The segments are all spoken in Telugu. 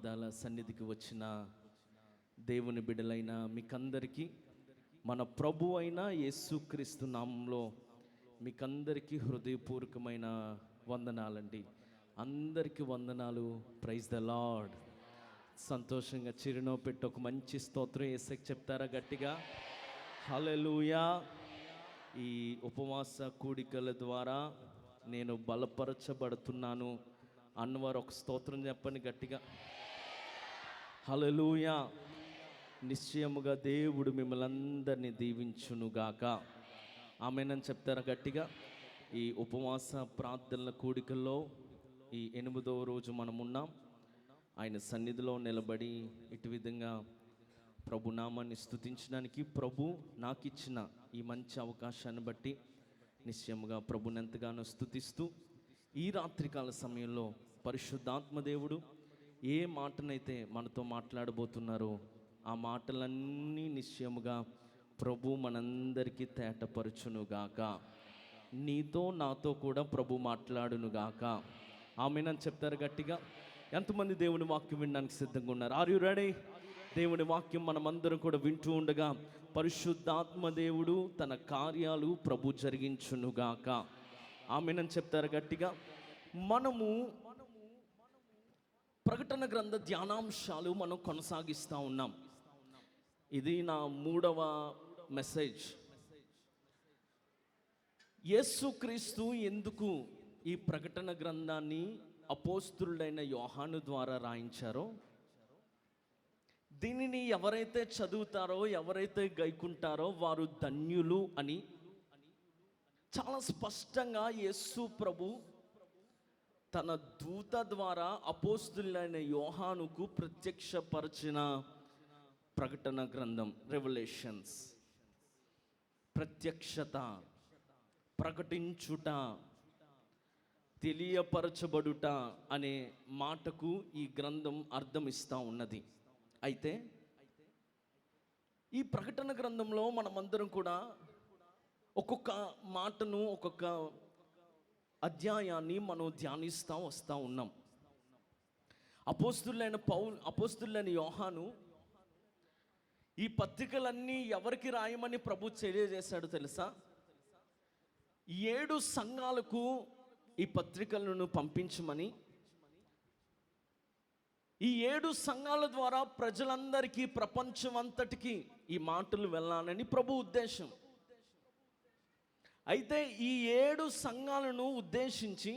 పాదాల సన్నిధికి వచ్చిన దేవుని బిడ్డలైన మీకందరికీ మన ప్రభు అయిన యేసుక్రీస్తు నామంలో మీకందరికీ హృదయపూర్వకమైన వందనాలండి. అందరికీ వందనాలు. Praise the Lord. సంతోషంగా చిరునవ్వు పెట్టి ఒక మంచి స్తోత్రం యేసుకి చెప్తారా గట్టిగా? హల్లెలూయా. ఈ ఉపవాస కూడికల ద్వారా నేను బలపరచబడుతున్నాను అన్నవారు ఒక స్తోత్రం చెప్పండి గట్టిగా. హల్లెలూయా. నిశ్చయముగా దేవుడు మిమ్మల్ని అందరినీ దీవించునుగాక. ఆమేనని చెప్తారా గట్టిగా? ఈ ఉపవాస ప్రార్థనల కూడికల్లో ఈ 8వ రోజు మనం ఉన్నాం. ఆయన సన్నిధిలో నిలబడి ఇటు విధంగా ప్రభు నామాన్ని స్తుతించడానికి ప్రభు నాకు ఇచ్చిన ఈ మంచి అవకాశాన్ని బట్టి నిశ్చయముగా ప్రభుని ఎంతగానో స్తుతిస్తూ ఈ రాత్రికాల సమయంలో పరిశుద్ధాత్మ దేవుడు ఏ మాటనైతే మనతో మాట్లాడబోతున్నారో ఆ మాటలన్నీ నిశ్చయముగా ప్రభు మనందరికీ తేటపరచునుగాక. నీతో నాతో కూడా ప్రభు మాట్లాడునుగాక. ఆమేనని చెప్తారు గట్టిగా. ఎంతమంది దేవుని వాక్యం వినడానికి సిద్ధంగా ఉన్నారు? Are you ready? దేవుని వాక్యం మనమందరం కూడా వింటూ ఉండగా పరిశుద్ధాత్మ దేవుడు తన కార్యాలు ప్రభు జరిగించునుగాక. ఆమేనని చెప్తారు గట్టిగా. మనము ప్రకటన గ్రంథ ధ్యానాంశాలు మనం కొనసాగిస్తూ ఉన్నాం. ఇది నా 3వ మెసేజ్. యేసుక్రీస్తు ఎందుకు ఈ ప్రకటన గ్రంథాన్ని అపోస్తలుడైన యోహాను ద్వారా రాయించారో, దీనిని ఎవరైతే చదువుతారో ఎవరైతే గైకుంటారో వారు ధన్యులు అని చాలా స్పష్టంగా యేసు ప్రభు తన దూత ద్వారా అపోస్తలుడైన యోహానుకు ప్రత్యక్షపరిచిన ప్రకటన గ్రంథం, రెవల్యూషన్స్. ప్రత్యక్షత, ప్రకటించుట, తెలియపరచబడుట అనే మాటకు ఈ గ్రంథం అర్థం ఇస్తూ ఉన్నది. అయితే ఈ ప్రకటన గ్రంథంలో మనమందరం కూడా ఒక్కొక్క మాటను, ఒక్కొక్క అధ్యాయాన్ని మనం ధ్యానిస్తూ వస్తూ ఉన్నాం. అపోస్తలుడైన యోహాను ఈ పత్రికలన్నీ ఎవరికి రాయమని ప్రభు తెలియజేశాడు తెలుసా? 7 సంఘాలకు ఈ పత్రికలను పంపించమని, ఈ 7 సంఘాల ద్వారా ప్రజలందరికీ, ప్రపంచం అంతటికి ఈ మాటలు వెళ్ళాలని ప్రభు ఉద్దేశం. అయితే ఈ 7 సంఘాలను ఉద్దేశించి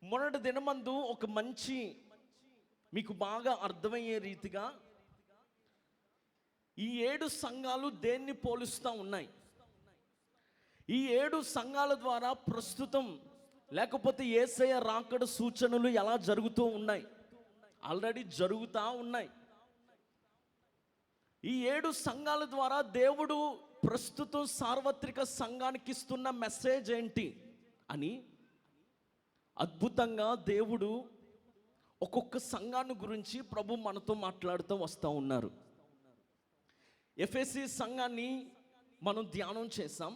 మొన్నటి దినమందు ఒక మంచి, మీకు బాగా అర్థమయ్యే రీతిగా ఈ 7 సంఘాలు దేన్ని పోలుస్తూ ఉన్నాయి, ఈ 7 సంఘాల ద్వారా ప్రస్తుతం లేకపోతే యేసయ్య రాకడ సూచనలు ఎలా జరుగుతూ ఉన్నాయి, ఆల్రెడీ జరుగుతూ ఉన్నాయి. ఈ 7 సంఘాల ద్వారా దేవుడు ప్రస్తుతం సార్వత్రిక సంఘానికి ఇస్తున్న మెసేజ్ ఏంటి అని అద్భుతంగా దేవుడు ఒక్కొక్క సంఘాన్ని గురించి ప్రభు మనతో మాట్లాడుతూ వస్తూ ఉన్నారు. ఎఫెసీ సంఘాన్ని మనం ధ్యానం చేసాం.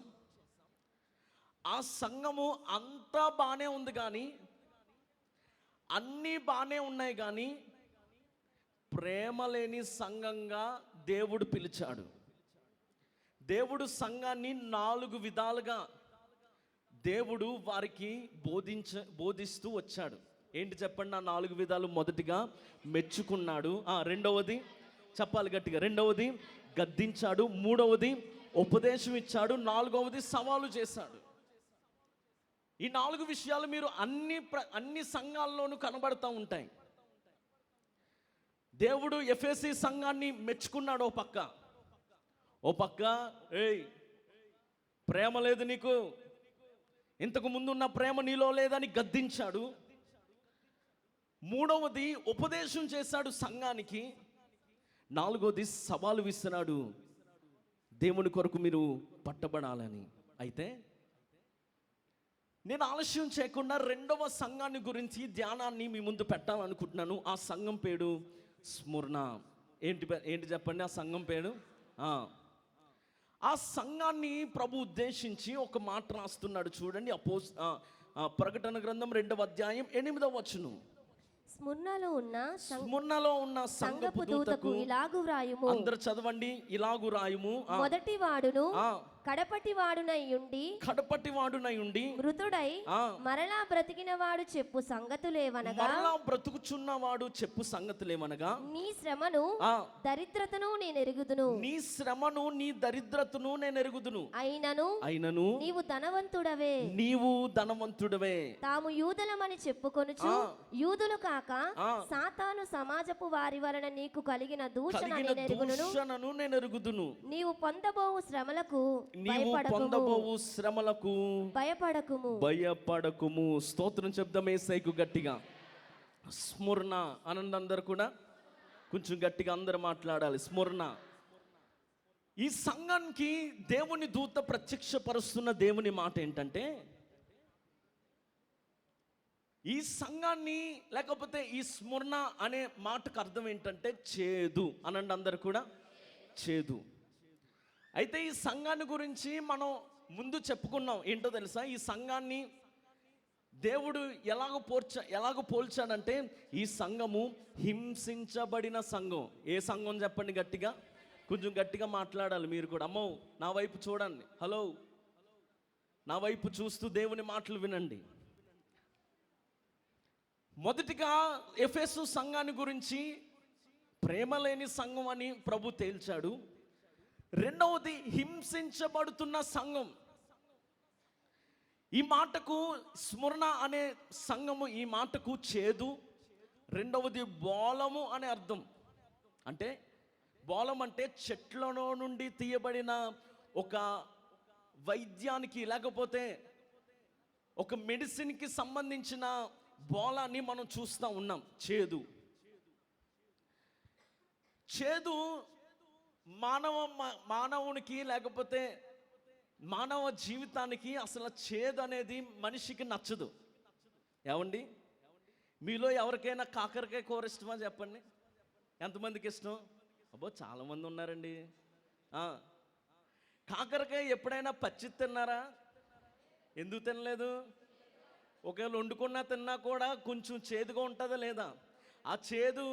ఆ సంఘము అంతా బాగానే ఉంది, కానీ అన్నీ బాగానే ఉన్నాయి, కానీ ప్రేమ లేని సంఘంగా దేవుడు పిలిచాడు. దేవుడు సంఘాన్ని 4 విధాలుగా దేవుడు వారికి బోధిస్తూ వచ్చాడు. ఏంటి చెప్పండి ఆ 4 విధాలు? మొదటిగా మెచ్చుకున్నాడు. రెండవది చెప్పాలి గట్టిగా. రెండవది గద్దించాడు. మూడవది ఉపదేశం ఇచ్చాడు. 4వది సవాలు చేశాడు. ఈ 4 విషయాలు మీరు అన్ని సంఘాల్లోనూ కనబడుతూ ఉంటాయి. దేవుడు ఎఫెసీ సంఘాన్ని మెచ్చుకున్నాడు. ఓ పక్క ఏయ్ ప్రేమ లేదు నీకు, ఇంతకు ముందున్న ప్రేమ నీలో లేదని గద్దించాడు. మూడవది ఉపదేశం చేశాడు సంఘానికి. 4వది సవాలు విసిరాడు, దేవుని కొరకు మీరు పట్టబడాలని. అయితే నేను ఆలస్యం చేయకుండా 2వ సంఘాన్ని గురించి ధ్యానాన్ని మీ ముందు పెట్టాలనుకుంటున్నాను. ఆ సంఘం పేరు స్ముర్ణ. ఏంటి చెప్పండి ఆ సంఘం పేరు? ఆ సంఘాన్ని ప్రభు ఉద్దేశించి ఒక మాట రాస్తున్నాడు చూడండి. ప్రకటన గ్రంథం 2వ అధ్యాయం 8వ వచనం. స్ముర్నలో ఉన్న స్ముర్నలో ఉన్న సంఘపు దూతకు ఇలాగు వ్రాయుము. అందరు చదవండి. ఇలాగు రాయుము. మొదటి వాడును కడపటి వాడునై ఉండి మృతుడై మరలా బ్రతికిన వాడు చెప్పు సంగతులేవనగా బ్రతుకుచున్నవాడు చెప్పు సంగతులేవనగా నీ శ్రమను దరిద్రతను నేను ఎరుగుదును. నీ శ్రమను నీ దరిద్రతను నేను ఎరుగుదును. అయినను నీవు ధనవంతుడవే. తాము యూదులమని చెప్పుకొనుచు యూదులు కాక సాతాను సమాజపు వారి వలన నీకు కలిగిన దూషణను నేను ఎరుగుదును. నీవు పొందబోవు శ్రమలకు భయపడకుము. స్తోత్రం చెప్దాం యేసయ్యకు గట్టిగా. స్మరణ అనండి. అందరు కూడా కొంచెం గట్టిగా అందరు మాట్లాడాలి. స్మరణ. ఈ సంఘానికి దేవుని దూత ప్రత్యక్షపరుస్తున్న దేవుని మాట ఏంటంటే, ఈ సంఘాన్ని లేకపోతే ఈ స్మరణ అనే మాటకు అర్థం ఏంటంటే చేదు అనండి. అందరు కూడా చేదు. అయితే ఈ సంఘాన్ని గురించి మనం ముందు చెప్పుకున్నాం. ఏంటో తెలుసా? ఈ సంఘాన్ని దేవుడు ఎలాగ పోల్చాడంటే, ఈ సంఘము హింసించబడిన సంఘం. ఏ సంఘం చెప్పండి గట్టిగా. కొంచెం గట్టిగా మాట్లాడాలి మీరు కూడా. అమ్మో నా వైపు చూడండి. హలో, నా వైపు చూస్తూ దేవుని మాటలు వినండి. మొదటిగా ఎఫెసు సంఘాన్ని గురించి ప్రేమ లేని సంఘం అని ప్రభు తేల్చాడు. రెండవది హింసించబడుతున్న సంఘం. ఈ మాటకు స్మరణ అనే సంఘము, ఈ మాటకు చేదు. రెండవది బోలము అనే అర్థం. అంటే బోలం అంటే చెట్లలో నుండి తీయబడిన ఒక వైద్యానికి లేకపోతే ఒక మెడిసిన్కి సంబంధించిన బోలాన్ని మనం చూస్తూ ఉన్నాం. చేదు మానవునికి లేకపోతే మానవ జీవితానికి అసలు చేదు అనేది మనిషికి నచ్చదు. ఏమండి, మీలో ఎవరికైనా కాకరకాయ కూర ఇష్టమా చెప్పండి. ఎంతమందికి ఇష్టం? అబ్బో చాలామంది ఉన్నారండి. కాకరకాయ ఎప్పుడైనా పచ్చి తిన్నారా? ఎందుకు తినలేదు? ఒకవేళ వండుకున్నా తిన్నా కూడా కొంచెం చేదుగా ఉంటుందా లేదా? ఆ చేదు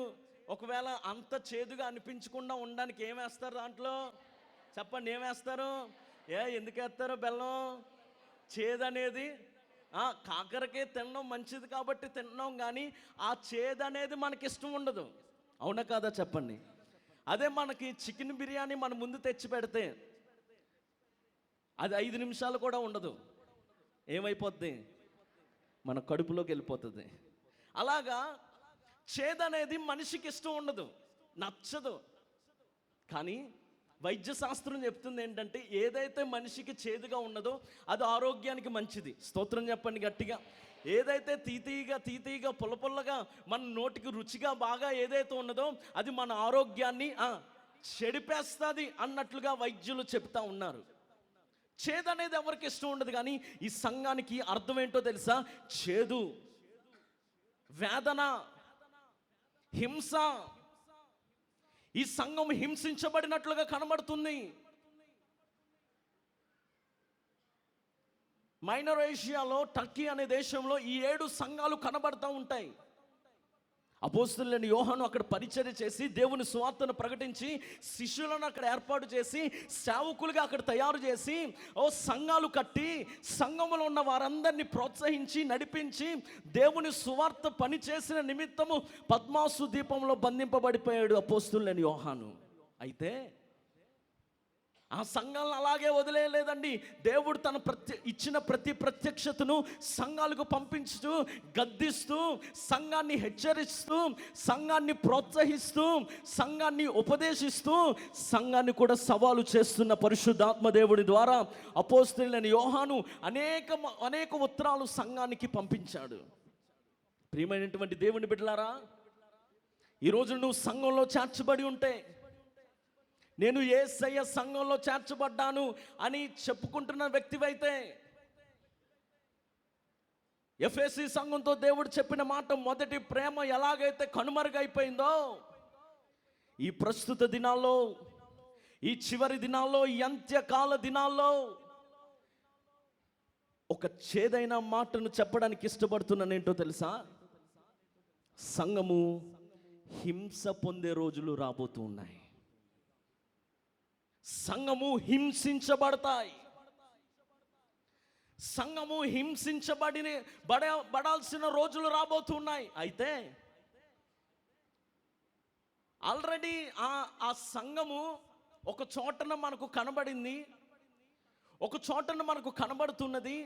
ఒకవేళ అంత చేదుగా అనిపించకుండా ఉండడానికి ఏం వేస్తారు దాంట్లో? చెప్పండి, ఏం వేస్తారు? ఎందుకు వేస్తారో? బెల్లం. చేదు అనేది కాకరకాయ తినడం మంచిది కాబట్టి తిన్నాం, కానీ ఆ చేదు అనేది మనకి ఇష్టం ఉండదు. అవునా కాదా చెప్పండి. అదే మనకి చికెన్ బిర్యానీ మన ముందు తెచ్చి పెడితే అది 5 నిమిషాలు కూడా ఉండదు. ఏమైపోద్ది? మన కడుపులోకి వెళ్ళిపోతుంది. అలాగా చేదు అనేది మనిషికి ఇష్టం ఉండదు, నచ్చదు. కానీ వైద్య శాస్త్రం చెప్తుంది ఏంటంటే, ఏదైతే మనిషికి చేదుగా ఉన్నదో అది ఆరోగ్యానికి మంచిది. స్తోత్రం చెప్పండి గట్టిగా. ఏదైతే తీతీగా పుల్లపుల్లగా మన నోటికి రుచిగా బాగా ఏదైతే ఉన్నదో అది మన ఆరోగ్యాన్ని చెడిపేస్తుంది అన్నట్లుగా వైద్యులు చెప్తా ఉన్నారు. చేదు అనేది ఎవరికి ఇష్టం ఉండదు. కానీ ఈ సంఘానికి అర్థం ఏంటో తెలుసా? చేదు, వేదన, హింస. ఈ సంఘం హింసించబడినట్లుగా కనబడుతుంది. మైనర్ ఏషియాలో టర్కీ అనే దేశంలో ఈ 7 సంఘాలు కనబడుతూ ఉంటాయి. అపోస్తలుడైన యోహాను అక్కడ పరిచర్య చేసి దేవుని సువార్తను ప్రకటించి శిష్యులను అక్కడ ఏర్పాటు చేసి సేవకులుగా అక్కడ తయారు చేసి సంఘాలు కట్టి సంఘములో ఉన్న వారందరినీ ప్రోత్సహించి నడిపించి దేవుని సువార్త పని చేసిన నిమిత్తము పద్మాసు దీపంలో బంధింపబడిపోయాడు అపోస్తలుడైన యోహాను. అయితే ఆ సంఘాలను అలాగే వదిలేయలేదండి. దేవుడు తన ఇచ్చిన ప్రతి ప్రత్యక్షతను సంఘాలకు పంపించుతూ, గద్దిస్తూ, సంఘాన్ని హెచ్చరిస్తూ, సంఘాన్ని ప్రోత్సహిస్తూ, సంఘాన్ని ఉపదేశిస్తూ, సంఘాన్ని కూడా సవాలు చేస్తున్న పరిశుద్ధాత్మ దేవుడి ద్వారా అపోస్తలుడైన యోహాను అనేక ఉత్తరాలు సంఘానికి పంపించాడు. ప్రియమైనటువంటి దేవుని బిడ్డలారా, ఈరోజు నువ్వు సంఘంలో చేర్చబడి ఉంటే, నేను యేసయ్య సంఘంలో చేర్చబడ్డాను అని చెప్పుకుంటున్న వ్యక్తివైతే, ఎఫెసీ సంఘంతో దేవుడు చెప్పిన మాట, మొదటి ప్రేమ ఎలాగైతే కనుమరుగైపోయిందో, ఈ ప్రస్తుత దినాల్లో, ఈ చివరి దినాల్లో, ఈ అంత్యకాల దినాల్లో ఒక చేదైన మాటను చెప్పడానికి ఇష్టపడుతున్నాను. ఏంటో తెలుసా? సంఘము హింస పొందే రోజులు రాబోతూ ఉన్నాయి. సంఘము హింసించబడతాయి. సంఘము బడాల్సిన రోజులు రాబోతున్నాయి. అయితే ఆల్రెడీ ఆ సంఘము ఒక చోటన మనకు కనబడింది, ఒక చోటన మనకు కనబడుతున్నది.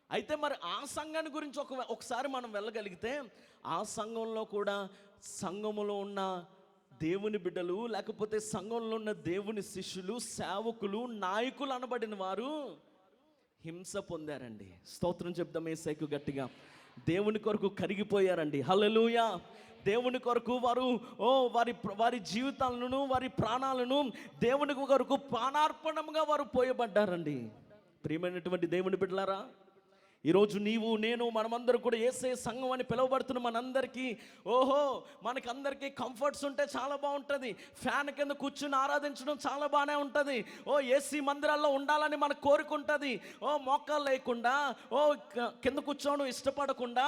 అయితే మరి ఆ సంఘాన్ని గురించి ఒకసారి మనం వెళ్ళగలిగితే, ఆ సంఘంలో కూడా సంఘములో ఉన్న దేవుని బిడ్డలు, లేకపోతే సంఘంలో ఉన్న దేవుని శిష్యులు, సేవకులు, నాయకులు అనబడిన వారు హింస పొందారండి. స్తోత్రం చెప్దాం యేసయ్యకు గట్టిగా. దేవుని కొరకు కరిగిపోయారండి. హల్లెలూయా. దేవుని కొరకు వారు వారి జీవితాలను, వారి ప్రాణాలను దేవుని కొరకు ప్రాణార్పణంగా వారు పోయబడ్డారండి. ప్రియమైనటువంటి దేవుని బిడ్డలారా, ఈరోజు నీవు, నేను, మనమందరం కూడా యేసయ్య సంఘం అని పిలువబడుతున్న మనందరికీ మనకందరికీ కంఫర్ట్స్ ఉంటే చాలా బాగుంటుంది. ఫ్యాన్ కింద కూర్చుని ఆరాధించడం చాలా బాగానే ఉంటుంది. ఏసీ మందిరాల్లో ఉండాలని మనకు కోరుకుంటుంది. మోకాలు లేకుండా, కింద కూర్చోవడం ఇష్టపడకుండా,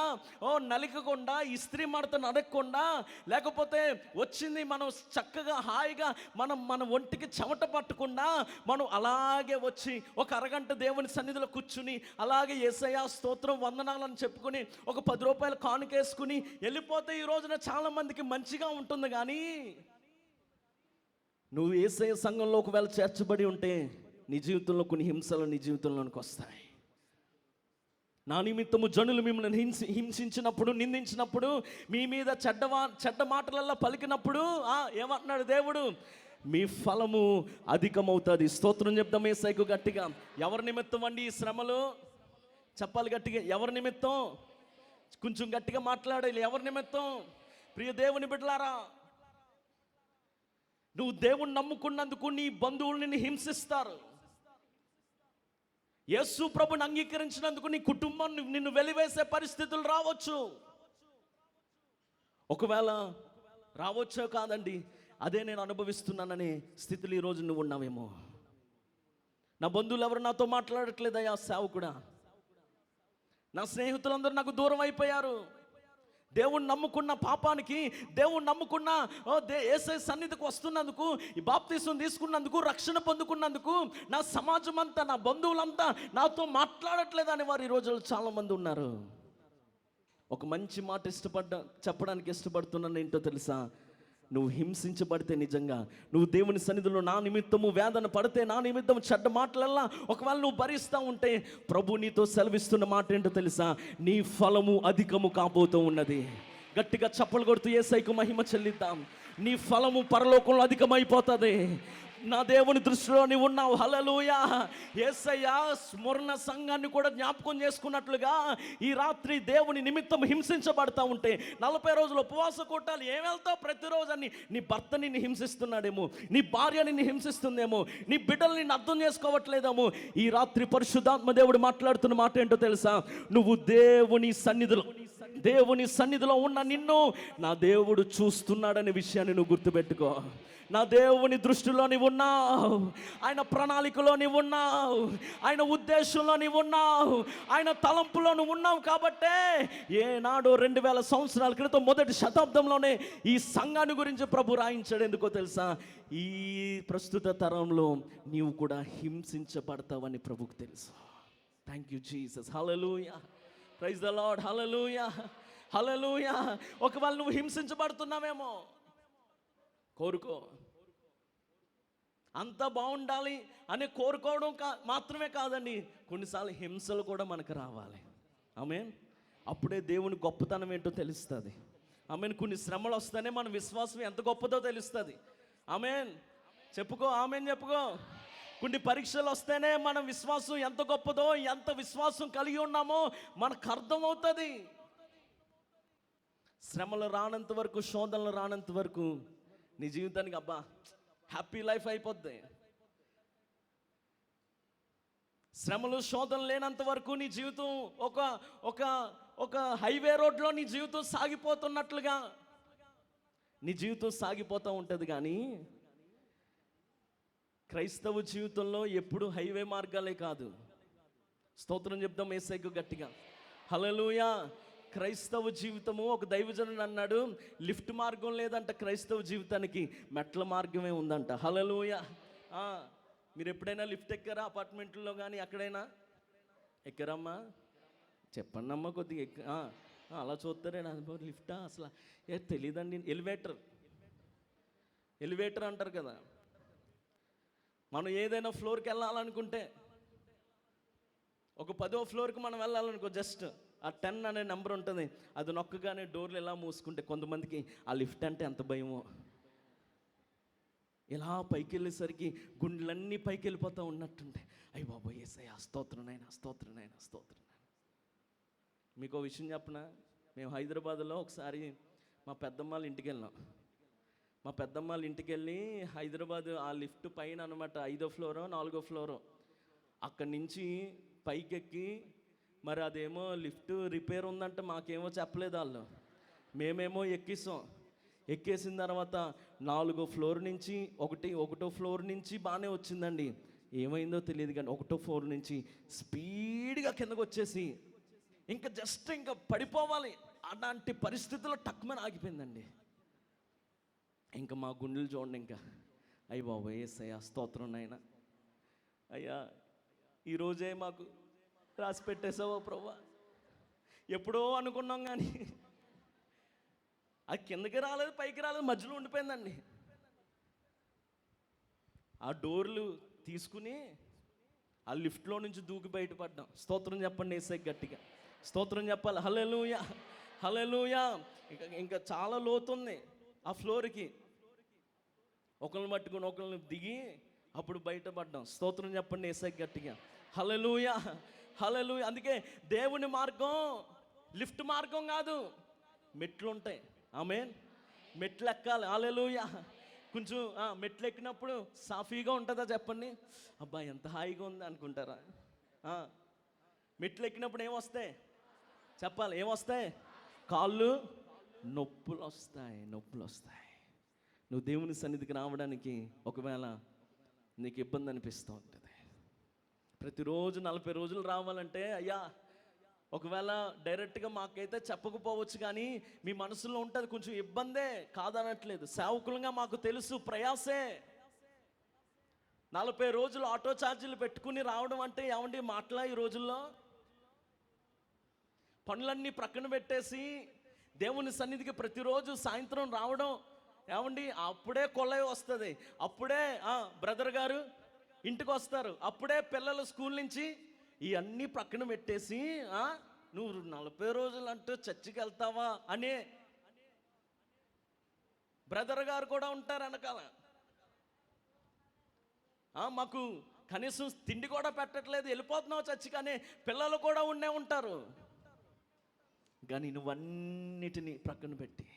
నలికకుండా, ఇస్త్రీ మడత నడకకుండా, లేకపోతే వచ్చింది మనం చక్కగా హాయిగా మన ఒంటికి చెమట పట్టకుండా మనం అలాగే వచ్చి ఒక అరగంట దేవుని సన్నిధిలో కూర్చుని అలాగే యేసయ్య స్తోత్రం వందనాలని చెప్పుకొని ఒక 10 రూపాయలు కానుకేసుకుని వెళ్ళిపోతే ఈ రోజున చాలా మందికి మంచిగా ఉంటుంది. కానీ నువ్వు యేసయ్య సంఘంలో ఒకవేళ చేర్చబడి ఉంటే నీ జీవితంలో కొన్ని హింసలు నీ జీవితంలోనికి వస్తాయి. నా నిమిత్తము జనులు మిమ్మల్ని హింసించినప్పుడు, నిందించినప్పుడు, మీ మీద చెడ్డ మాటలల్లా పలికినప్పుడు ఏమంటున్నాడు దేవుడు? మీ ఫలము అధికమవుతుంది. స్తోత్రం చెప్దాం యేసయ్యకు గట్టిగా. ఎవరి నిమిత్తం అండి ఈ శ్రమలు? చెప్పాలి గట్టిగా. ఎవరి నిమిత్తం? కొంచెం గట్టిగా మాట్లాడాలి. ఎవరి నిమిత్తం? ప్రియ దేవుని బిడ్డలారా, నువ్వు దేవుణ్ణి నమ్ముకున్నందుకు నీ బంధువులు నిన్ను హింసిస్తారు. యేసు ప్రభుని అంగీకరించినందుకు నీ కుటుంబం నిన్ను వెలివేసే పరిస్థితులు రావచ్చు. ఒకవేళ రావచ్చో కాదండి, అదే నేను అనుభవిస్తున్నాననే స్థితిలో ఈరోజు నువ్వు ఉన్నావేమో. నా బంధువులు ఎవరు నాతో మాట్లాడట్లేదయ్యా సేవకుడా, నా స్నేహితులందరూ నాకు దూరం అయిపోయారు. దేవుణ్ణి నమ్ముకున్న పాపానికి, దేవుణ్ణి నమ్ముకున్న యేసయ్య సన్నిధికి వస్తున్నందుకు, ఈ బాప్తిసం తీసుకున్నందుకు, రక్షణ పొందుకున్నందుకు నా సమాజం అంతా, నా బంధువులంతా నాతో మాట్లాడట్లేదని వారు ఈ రోజుల్లో చాలామంది ఉన్నారు. ఒక మంచి మాట చెప్పడానికి ఇష్టపడుతున్నాను. ఏంటో తెలుసా? నువ్వు హింసించబడితే, నిజంగా నువ్వు దేవుని సన్నిధిలో నా నిమిత్తము వేదన పడితే, నా నిమిత్తం చెడ్డ మాటలల్లా ఒకవేళ నువ్వు భరిస్తూ ఉంటే, ప్రభు నీతో సెలవిస్తున్న మాట ఏంటో తెలుసా? నీ ఫలము అధికము కాబోతూ ఉన్నది. గట్టిగా చప్పలు కొడుతూ యేసయ్యకు మహిమ చెల్లిద్దాం. నీ ఫలము పరలోకంలో అధికమైపోతుంది. నా దేవుని దృష్టిలో నీవు ఉన్నావు. హల్లెలూయా. యేసయ్య స్మరణ సంఘాన్ని కూడా జ్ఞాపకం చేసుకున్నట్లుగా ఈ రాత్రి దేవుని నిమిత్తం హింసించబడతా ఉంటే 40 రోజులు ఉపవాస కూటాలు ఏం వెళ్తావు ప్రతిరోజు అని నీ భర్త నిన్ను హింసిస్తున్నాడేమో, నీ భార్య నిన్ను హింసిస్తుందేమో, నీ బిడ్డలు నిన్ను అర్థం చేసుకోవట్లేదేమో. ఈ రాత్రి పరిశుద్ధాత్మ దేవుడు మాట్లాడుతున్న మాట ఏంటో తెలుసా? నువ్వు దేవుని సన్నిధిలో ఉన్న నిన్ను నా దేవుడు చూస్తున్నాడనే విషయాన్ని నువ్వు గుర్తుపెట్టుకో. నా దేవుని దృష్టిలో నీవు ఉన్నావు, ఆయన ప్రణాళికలో నీవు ఉన్నావు, ఆయన ఉద్దేశంలో నీవు ఉన్నావు, ఆయన తలంపులో నువ్వు ఉన్నావు. కాబట్టే ఏనాడు 2000 సంవత్సరాల క్రితం మొదటి శతాబ్దంలోనే ఈ సంఘాన్ని గురించి ప్రభు రాయించాడు. ఎందుకో తెలుసా? ఈ ప్రస్తుత తరంలో నీవు కూడా హింసించబడతావని ప్రభుకు తెలుసు. Thank you Jesus. Hallelujah. Praise the Lord. Hallelujah. Hallelujah. ఒకవేళ నువ్వు హింసించబడుతున్నావేమో, కోరుకో. అంతా బాగుండాలి అని కోరుకోవడం మాత్రమే కాదండి, కొన్నిసార్లు హింసలు కూడా మనకు రావాలి. ఆమేన్. అప్పుడే దేవుని గొప్పతనం ఏంటో తెలుస్తుంది. ఆమేన్. కొన్ని శ్రమలు వస్తేనే మన విశ్వాసం ఎంత గొప్పదో తెలుస్తుంది. ఆమేన్. చెప్పుకో. ఆమేన్ చెప్పుకో. కొన్ని పరీక్షలు వస్తేనే మన విశ్వాసం ఎంత గొప్పదో, ఎంత విశ్వాసం కలిగి ఉన్నామో మనకు అర్థమవుతుంది. శ్రమలు రానంత వరకు, శోధనలు రానంత వరకు నీ జీవితానికి హ్యాపీ లైఫ్ అయిపోద్ది. శ్రమలు శోధనలు లేనంత వరకు నీ జీవితం ఒక హైవే రోడ్లో నీ జీవితం సాగిపోతున్నట్లుగా నీ జీవితం సాగిపోతూ ఉంటుంది. కానీ క్రైస్తవ జీవితంలో ఎప్పుడు హైవే మార్గాలే కాదు. స్తోత్రం చెప్దాం యేసయ్యకు గట్టిగా. హల్లెలూయా. క్రైస్తవ జీవితము, ఒక దైవజనుడు అన్నాడు, లిఫ్ట్ మార్గం లేదంట క్రైస్తవ జీవితానికి, మెట్ల మార్గమే ఉందంట. హల్లెలూయా. మీరు ఎప్పుడైనా లిఫ్ట్ ఎక్కారా? అపార్ట్మెంట్లో కానీ ఎక్కడైనా ఎక్కరమ్మా? చెప్పండి అమ్మా కొద్దిగా. అలా చూస్తారే లిఫ్టా అసలు తెలీదండి. ఎలివేటర్ అంటారు కదా. మనం ఏదైనా ఫ్లోర్కి వెళ్ళాలనుకుంటే, ఒక 10వ ఫ్లోర్కి మనం వెళ్ళాలనుకో, జస్ట్ ఆ 10 అనే నెంబర్ ఉంటుంది, అది నొక్కగానే డోర్లు ఎలా మూసుకుంటే, కొంతమందికి ఆ లిఫ్ట్ అంటే ఎంత భయమో. ఇలా పైకి వెళ్ళేసరికి గుండెలన్నీ పైకి వెళ్ళిపోతూ ఉన్నట్టుంటే, అయ్య బాబోయ్ యేసయ్యా స్తోత్రం నాయనా, స్తోత్రం నాయనా, స్తోత్రం నాయనా. మీకు విషయం చెప్పనా? మేము హైదరాబాద్లో ఒకసారి మా పెద్దమ్మాళ్ళ ఇంటికి వెళ్ళాం. మా పెద్దమ్మాళ్ళ ఇంటికి వెళ్ళి హైదరాబాద్ ఆ లిఫ్ట్ పైన అనమాట, 5వ ఫ్లోరో 4వ ఫ్లోరో, అక్కడి నుంచి పైకెక్కి, మరి అదేమో లిఫ్ట్ రిపేర్ ఉందంటే మాకేమో చెప్పలేదు వాళ్ళు. మేమేమో ఎక్కేసిన తర్వాత 4వ ఫ్లోర్ నుంచి 1వ ఫ్లోర్ నుంచి బాగానే వచ్చిందండి. ఏమైందో తెలియదు కానీ 1వ ఫ్లోర్ నుంచి స్పీడ్గా కిందకు వచ్చేసి ఇంకా జస్ట్ ఇంకా పడిపోవాలి అలాంటి పరిస్థితుల్లో టక్మని ఆగిపోయిందండి. ఇంకా మా గుండెలు చూడండి, ఇంకా అయ్య బాబోయ్ యేసయ్యా స్తోత్రం నాయనా, అయ్యా ఈరోజే మాకు రాసి పెట్టేసావో ప్రభా. ఎప్పుడో అనుకున్నాం కానీ అది కిందకి రాలేదు, పైకి రాలేదు, మధ్యలో ఉండిపోయిందండి. ఆ డోర్లు తీసుకుని ఆ లిఫ్ట్లో నుంచి దూకి బయటపడ్డాం. స్తోత్రం చెప్పండి యేసయ్యకి గట్టిగా స్తోత్రం చెప్పాలి. హల్లెలూయా, హల్లెలూయా. ఇంకా చాలా లోతుంది ఆ ఫ్లోర్కి. ఒకరిని పట్టుకుని ఒకరిని దిగి అప్పుడు బయటపడ్డాం. స్తోత్రం చెప్పండి యేసయ్యకి గట్టిగా. హల్లెలూయా, హల్లెలూయా. అందుకే దేవుని మార్గం లిఫ్ట్ మార్గం కాదు, మెట్లు ఉంటాయి. ఆమేన్. మెట్లు ఎక్కాలి. హల్లెలూయా. కొంచెం మెట్లు ఎక్కినప్పుడు సాఫీగా ఉంటుందా చెప్పండి? అబ్బా ఎంత హాయిగా ఉంది అనుకుంటారా? మెట్లు ఎక్కినప్పుడు ఏమొస్తాయి చెప్పాలి? ఏమొస్తాయి? కాళ్ళు నొప్పులు వస్తాయి. నువ్వు దేవుని సన్నిధికి రావడానికి ఒకవేళ నీకు ఇబ్బంది అనిపిస్తూ ఉంటుంది. ప్రతిరోజు 40 రోజులు రావాలంటే, అయ్యా ఒకవేళ డైరెక్ట్గా మాకైతే చెప్పకపోవచ్చు, కానీ మీ మనసులో ఉంటుంది కొంచెం ఇబ్బందే, కాదనట్లేదు. సేవకులుగా మాకు తెలుసు ప్రయాసే. 40 రోజులు ఆటో ఛార్జీలు పెట్టుకుని రావడం అంటే ఏమండి మాటలా? ఈ రోజుల్లో పనులన్నీ ప్రక్కన పెట్టేసి దేవుని సన్నిధికి ప్రతిరోజు సాయంత్రం రావడం ఏమండి? అప్పుడే కొల్లై వస్తుంది, అప్పుడే బ్రదర్ గారు ఇంటికి వస్తారు, అప్పుడే పిల్లలు స్కూల్ నుంచి, ఇవన్నీ ప్రక్కన పెట్టేసి నువ్వు 40 రోజులు అంటూ చర్చికి వెళ్తావా అనే బ్రదర్ గారు కూడా ఉంటారు వెనకాల. మాకు కనీసం తిండి కూడా పెట్టట్లేదు, వెళ్ళిపోతున్నావు చర్చికి అనే పిల్లలు కూడా ఉంటారు. కానీ నువ్వన్నిటినీ ప్రక్కన పెట్టి,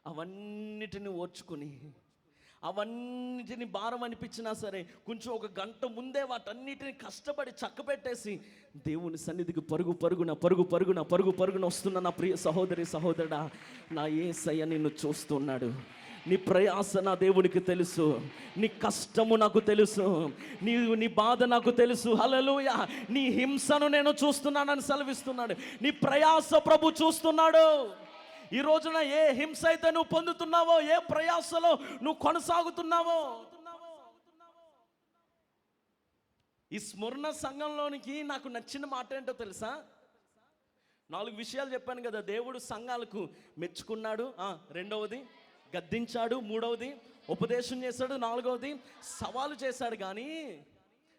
అవన్నిటిని ఓర్చుకొని, అవన్నిటిని భారం అనిపించినా సరే కొంచెం 1 గంట ముందే వాటన్నిటిని కష్టపడి చక్కబెట్టేసి దేవుని సన్నిధికి పరుగున వస్తున్న నా ప్రియ సహోదరి సహోదరుడా, నా యేసయ్య నిన్ను చూస్తున్నాడు. నీ ప్రయాస నా దేవునికి తెలుసు, నీ కష్టము నాకు తెలుసు, నీ బాధ నాకు తెలుసు. హల్లెలూయా. నీ హింసను నేను చూస్తున్నానని సెలవిస్తున్నాడు. నీ ప్రయాస ప్రభు చూస్తున్నాడు. ఈ రోజున ఏ హింస అయితే నువ్వు పొందుతున్నావో, ఏ ప్రయాసలో నువ్వు కొనసాగుతున్నావో, ఈ స్మరణ సంఘంలోనికి నాకు నచ్చిన మాట ఏంటో తెలుసా? 4 విషయాలు చెప్పాను కదా. దేవుడు సంఘాలకు మెచ్చుకున్నాడు, 2వది గద్దించాడు, 3వది ఉపదేశం చేశాడు, 4వది సవాలు చేశాడు. కానీ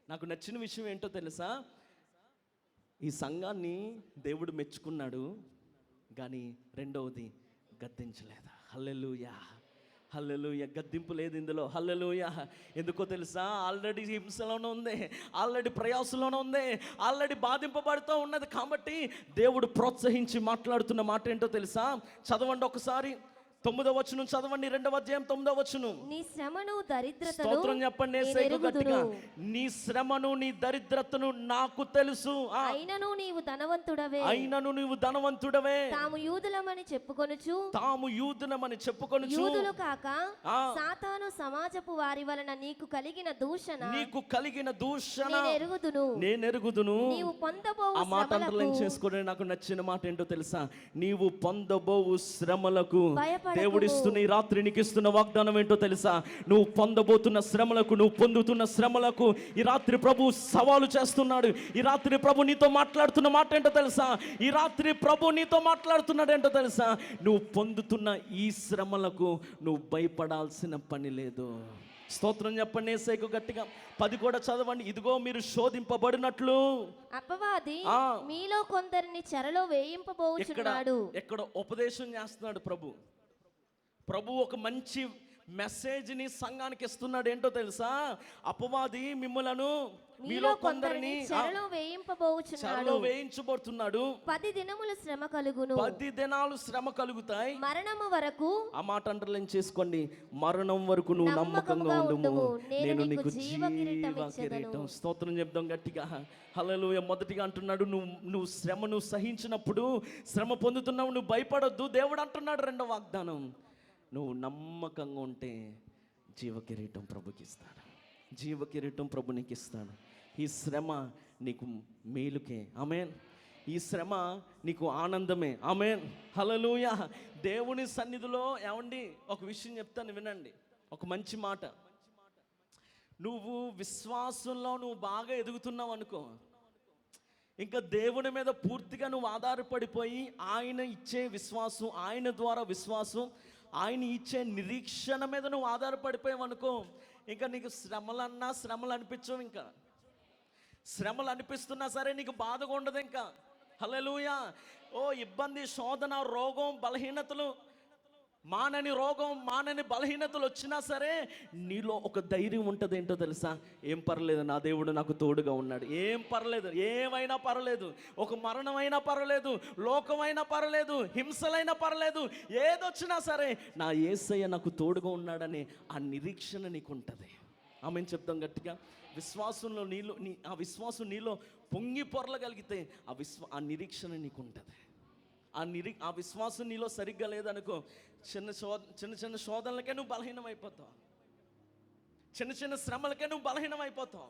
నాకు నచ్చిన విషయం ఏంటో తెలుసా? ఈ సంఘాన్ని దేవుడు మెచ్చుకున్నాడు, కానీ 2వది గద్దించలేదు. హల్లెలూయా, హల్లెలూయా. గద్దింపు లేదు ఇందులో. హల్లెలూయా. ఎందుకో తెలుసా? ఆల్రెడీ హింసలోనే ఉంది, ఆల్రెడీ ప్రయాసంలోనే ఉంది, ఆల్రెడీ బాధింపబడుతూ ఉన్నది. కాబట్టి దేవుడు ప్రోత్సహించి మాట్లాడుతున్న మాట ఏంటో తెలుసా? చదవండి ఒకసారి 9వ వచనం చదవండి, 2వ అధ్యాయం 9వ వచనం. నీ శ్రమను దరిద్రతను స్తోత్రం చెప్పండి నేను యేసయ్యకు గట్టిగా. ఎరుగుదును. నీ శ్రమను నీ దరిద్రతను నాకు తెలుసు. అయినను నీవు ధనవంతుడవే. అయినను నీవు ధనవంతుడవే. తాము యూదులమని చెప్పుకొనుచు తాము యూదులమని చెప్పుకొనుచు యూదులు కాక ఆ. సాతాను సమాజపు వారి వలన నీకు కలిగిన దూషణ నీకు కలిగిన దూషణ నేను ఎరుగుదును. నేను ఎరుగుదును. నీవు పొందబోవు ఆ మాట శ్రమలకు అండర్లైన్ చేసుకోవడం నాకు నచ్చిన మాట ఏంటో తెలుసా? నీవు పొందబోవు శ్రమలకు భయపడకుము. దేవుడిస్తున్న ఈ రాత్రి నీకు ఇస్తున్న వాగ్దానం ఏంటో తెలుసా? నువ్వు పొందబోతున్న శ్రమలకు, నువ్వు పొందుతున్న శ్రమలకు ఈ రాత్రి ప్రభు సవాలు చేస్తున్నాడు. ఈ రాత్రి ప్రభు నీతో మాట్లాడుతున్న మాట ఏంటో తెలుసా? ఈ రాత్రి ప్రభు నీతో మాట్లాడుతున్నాడు ఏంటో తెలుసా? నువ్వు పొందుతున్న ఈ శ్రమలకు నువ్వు భయపడాల్సిన పని లేదు. స్తోత్రం చెప్పండి యేసయ్యకు గట్టిగా. 10 కూడా చదవండి. ఇదిగో మీరు శోధింపబడినట్లు అపవాది ఆ. మీలో కొందరిని చెరలో వేయింపబోచున్నాడు. ఎక్కడ ఉపదేశం చేస్తున్నాడు ప్రభు ఒక మంచి మెసేజ్ని సంఘానికి ఇస్తున్నాడు. ఏంటో తెలుసా? అపవాది మీలో మీలో కొందరిని కొందరిని చెరలో వేయింపబోచున్నాడు. చెరలో వేయించబడుతున్నాడు. 10 దినములు శ్రమ కలుగును. 10 దినాలు శ్రమ కలుగుతాయి. మరణము వరకు ఆ మాట అండర్లైన్ చేసుకోండి. మరణం వరకు నువ్వు నమ్మకంగా ఉండుము, నేను నీకు జీవ కిరీటం. స్తోత్రం చెప్దాం గట్టిగా. హల్లెలూయా. మొదటిగా అంటున్నాడు, నువ్వు శ్రమను సహించినప్పుడు, శ్రమ పొందుతున్నావు, నువ్వు భయపడొద్దు. దేవుడు అంటున్నాడు రెండో వాగ్దానం, నువ్వు నమ్మకంగా ఉంటే జీవ కిరీటం ప్రభుకి ఇస్తాడు. జీవ కిరీటం ప్రభు నీకు ఇస్తాడు. ఈ శ్రమ నీకు మేలుకే. ఆమేన్. ఈ శ్రమ నీకు ఆనందమే. ఆమేన్. హల్లెలూయా. దేవుని సన్నిధిలో ఏమండి ఒక విషయం చెప్తాను వినండి, ఒక మంచి మాట. నువ్వు విశ్వాసంలో నువ్వు బాగా ఎదుగుతున్నావు అనుకో, ఇంకా దేవుని మీద పూర్తిగా నువ్వు ఆధారపడిపోయి ఆయన ఇచ్చే విశ్వాసం, ఆయన ద్వారా విశ్వాసం, ఆయన ఇచ్చే నిరీక్షణ మీద నువ్వు ఆధారపడిపోయావు అనుకో, ఇంకా నీకు శ్రమలు అనిపించవు. ఇంకా శ్రమలు అనిపిస్తున్నా సరే నీకు బాధగా ఉండదు ఇంకా. హల్లెలూయా. ఓ ఇబ్బంది, శోధన, రోగం, బలహీనతలు, మానని రోగం, మానని బలహీనతలు వచ్చినా సరే నీలో ఒక ధైర్యం ఉంటుంది. ఏంటో తెలుసా? ఏం పర్లేదు, నా దేవుడు నాకు తోడుగా ఉన్నాడు. ఏం పర్లేదు, ఏమైనా పర్లేదు, ఒక మరణమైనా పర్లేదు, లోకమైనా పర్లేదు, హింసలైనా పర్లేదు, ఏదొచ్చినా సరే నా యేసయ్య నాకు తోడుగా ఉన్నాడని ఆ నిరీక్షణ నీకు ఉంటుంది. ఆమెను చెప్తాం గట్టిగా. విశ్వాసంలో ఆ విశ్వాసం నీలో పొంగి పొరలగలిగితే ఆ నిరీక్షణ నీకు ఉంటుంది. ఆ విశ్వాసం నీలో సరిగ్గా లేదనుకో, చిన్న శోధనలకే నువ్వు బలహీనం అయిపోతావు. చిన్న శ్రమలకే నువ్వు బలహీనం అయిపోతావు.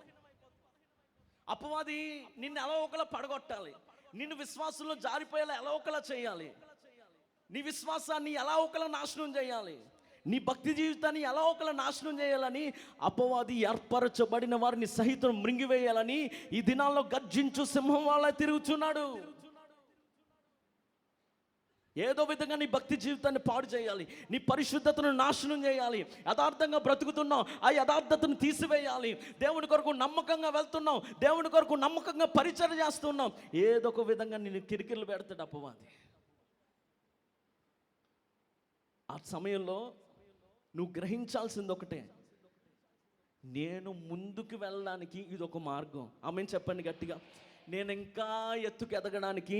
అపవాది నిన్ను ఎలా ఒకలా పడగొట్టాలి, నిన్ను విశ్వాసంలో జారిపోయేలా ఎలా ఒకలా చేయాలి, నీ విశ్వాసాన్ని ఎలా ఒకలా నాశనం చేయాలి, నీ భక్తి జీవితాన్ని ఎలా ఒకలా నాశనం చేయాలని అపవాది ఏర్పరచబడిన వారిని సహితం మృంగివేయాలని ఈ దినాల్లో గర్జించు సింహం వాళ్ళ తిరుగుతున్నాడు. ఏదో విధంగా నీ భక్తి జీవితాన్ని పాడు చేయాలి, నీ పరిశుద్ధతను నాశనం చేయాలి. యథార్థంగా బ్రతుకుతున్నావు, ఆ యథార్థతను తీసివేయాలి. దేవుని కొరకు నమ్మకంగా వెళ్తున్నావు, దేవుని కొరకు నమ్మకంగా పరిచర్య చేస్తున్నావు, ఏదో ఒక విధంగా నేను కిరికిర్లు పెడతాడు అపవాది. ఆ సమయంలో నువ్వు గ్రహించాల్సింది ఒకటే, నేను ముందుకు వెళ్ళడానికి ఇది ఒక మార్గం. ఆమెను చెప్పండి గట్టిగా. నేను ఇంకా ఎత్తుకు ఎదగడానికి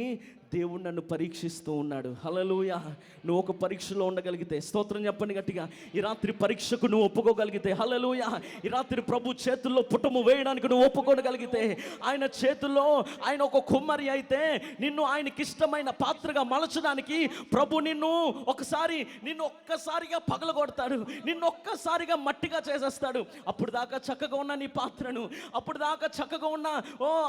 దేవుడు నన్ను పరీక్షిస్తూ ఉన్నాడు. హల్లెలూయా. నువ్వు ఒక పరీక్షలో ఉండగలిగితే స్తోత్రం చెప్పండి గట్టిగా. ఈ రాత్రి పరీక్షకు నువ్వు ఒప్పుకోగలిగితే, హల్లెలూయా, ఈ రాత్రి ప్రభు చేతుల్లో పుటము వేయడానికి నువ్వు ఒప్పుకోగలిగితే, ఆయన చేతుల్లో ఆయన ఒక కుమ్మరి అయితే నిన్ను ఆయనకి ఇష్టమైన పాత్రగా మలచడానికి ప్రభు నిన్ను ఒక్కసారిగా పగలగొడతాడు, నిన్ను ఒక్కసారిగా మట్టిగా చేసేస్తాడు. అప్పుడు దాకా చక్కగా ఉన్న నీ పాత్రను, అప్పుడు దాకా చక్కగా ఉన్న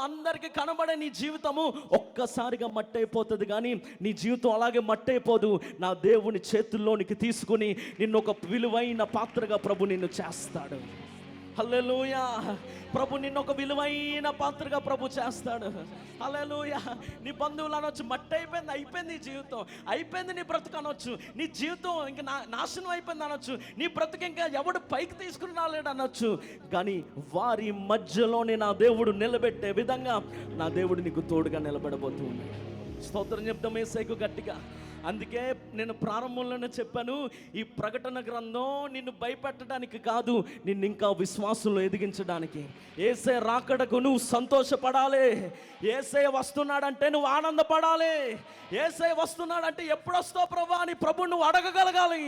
అందరికీ కనబడే నీ జీవితము ఒక్కసారిగా మట్టి అయిపోతుంది. కానీ నీ జీవితం అలాగే మట్టి అయిపోదు. నా దేవుని చేతుల్లోనికి తీసుకుని నిన్ను ఒక విలువైన పాత్రగా ప్రభు నిన్ను చేస్తాడు. హల్లెలూయా. ప్రభు నిన్ను ఒక విలువైన పాత్రగా ప్రభు చేస్తాడు. హల్లెలూయా. నీ బంధువులు అనొచ్చు, మట్టి అయిపోయింది నీ జీవితం, అయిపోయింది నీ బ్రతుకు అనొచ్చు, నీ జీవితం ఇంకా నాశనం అయిపోయింది అనొచ్చు, నీ బ్రతుకు ఇంకా ఎవడు పైకి తీసుకుని రాలేడు అనొచ్చు. కానీ వారి మధ్యలోనే నా దేవుడు నిలబెట్టే విధంగా నా దేవుడు నీకు తోడుగా నిలబడబోతూ ఉన్నాడు. స్తోత్రం చెప్తాం యేసయ్యకు గట్టిగా. అందుకే నేను ప్రారంభంలోనే చెప్పాను, ఈ ప్రకటన గ్రంథం నిన్ను భయపెట్టడానికి కాదు, నిన్ను ఇంకా విశ్వాసంలో ఎదిగించడానికి. యేసయ్య రాకడకు నువ్వు సంతోషపడాలి. యేసయ్య వస్తున్నాడంటే నువ్వు ఆనందపడాలి. యేసయ్య వస్తున్నాడంటే ఎప్పుడు వస్తావు ప్రభా అని ప్రభు నువ్వు అడగగలగాలి.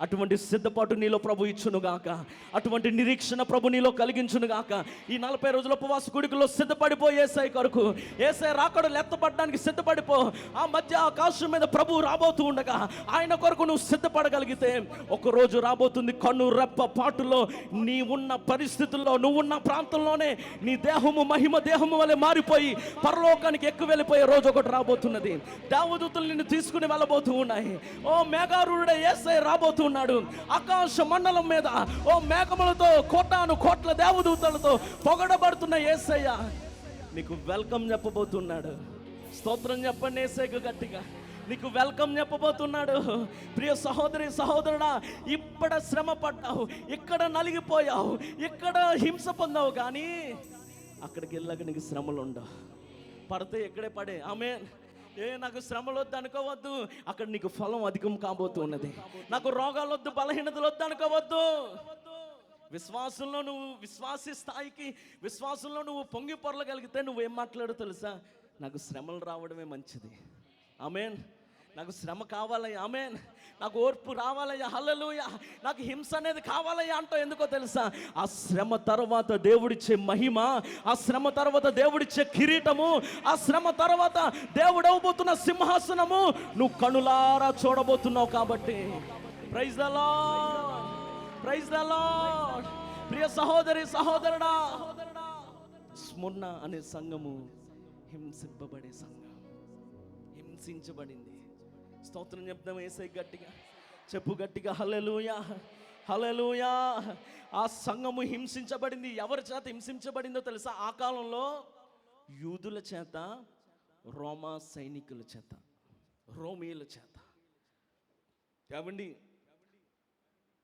అటువంటి సిద్ధపాటు నీలో ప్రభు ఇచ్చునుగాక, అటువంటి నిరీక్షణ ప్రభు నీలో కలిగించునుగాక. ఈ 40 రోజుల ఉపవాస కూడికలో సిద్ధపడిపో. యేసయ్య కొరకు, యేసయ్య రాకడలు ఎత్తపడడానికి సిద్ధపడిపో. ఆ మధ్య ఆకాశం మీద ప్రభు రాబోతూ ఉండగా ఆయన కొరకు నువ్వు సిద్ధపడగలిగితే ఒకరోజు రాబోతుంది, కన్ను రెప్ప పాటులో నీ ఉన్న పరిస్థితుల్లో, నువ్వున్న ప్రాంతంలోనే నీ దేహము మహిమ దేహము వలె మారిపోయి పరలోకానికి ఎక్కువ వెళ్ళిపోయే రోజు ఒకటి రాబోతున్నది. దేవదూతలు నిన్ను తీసుకుని వెళ్ళబోతూ ఉన్నాయి. ఓ మేఘారూఢుడే యేసయ్య రాబోతూ ఉన్నాడు. ఆకాశ మండలం మీద ఓ మేఘములతో కోటాను కోట్ల దేవదూతలతో పొగడబడుతున్న యేసయ్య నీకు వెల్కమ్ చెప్పబోతున్నాడు. స్తోత్రం చెప్పండి యేసయ్యకు గట్టిగా. నీకు వెల్కమ్ చెప్పబోతున్నాడు. ప్రియ సహోదరి సహోదరుడా, ఇక్కడ శ్రమ పడ్డావు, ఇక్కడ నలిగిపోయావు, ఇక్కడ హింస పొందావు, కానీ అక్కడికి వెళ్ళాక నీకు శ్రమలు ఉండవు. పడితే ఎక్కడే పడే. ఆమేన్. నాకు శ్రమలు వద్దు అనుకోవద్దు, అక్కడ నీకు ఫలం అధికం కాబోతున్నది. నాకు రోగాలు వద్దు, బలహీనతలు వద్దు అనుకోవద్దు. విశ్వాసంలో నువ్వు విశ్వాసీ స్థాయికి, విశ్వాసంలో నువ్వు పొంగి పొరలగలిగితే నువ్వేం మాట్లాడో తెలుసా? నాకు శ్రమలు రావడమే మంచిది. ఆమేన్. నాకు శ్రమ కావాలయ్యా. ఆమేన్. నాకు ఓర్పు రావాలయ్యా. హల్లెలూయా. నాకు హింస అనేది కావాలయ్యా అంటావు. ఎందుకో తెలుసా? ఆ శ్రమ తర్వాత దేవుడిచ్చే మహిమ, ఆ శ్రమ తర్వాత దేవుడిచ్చే కిరీటము, ఆ శ్రమ తర్వాత దేవుడు ఇవ్వబోతున్న సింహాసనము నువ్వు కనులారా చూడబోతున్నావు. కాబట్టి praise the Lord, praise the Lord. ప్రియ సహోదరి సహోదరుడా, స్ముర్ణ అనే సంఘము హింసింపబడే సంఘం, హింసించబడింది. స్తోత్రం చెప్దాం యేసయ్య గట్టిగా. చెప్పు గట్టిగా, హల్లెలూయా, హల్లెలూయా. ఆ సంఘము హింసించబడింది. ఎవరి చేత హింసించబడిందో తెలుసా? ఆ కాలంలో యూదుల చేత, రోమా సైనికుల చేత, రోమీయుల చేత. ఏమండి,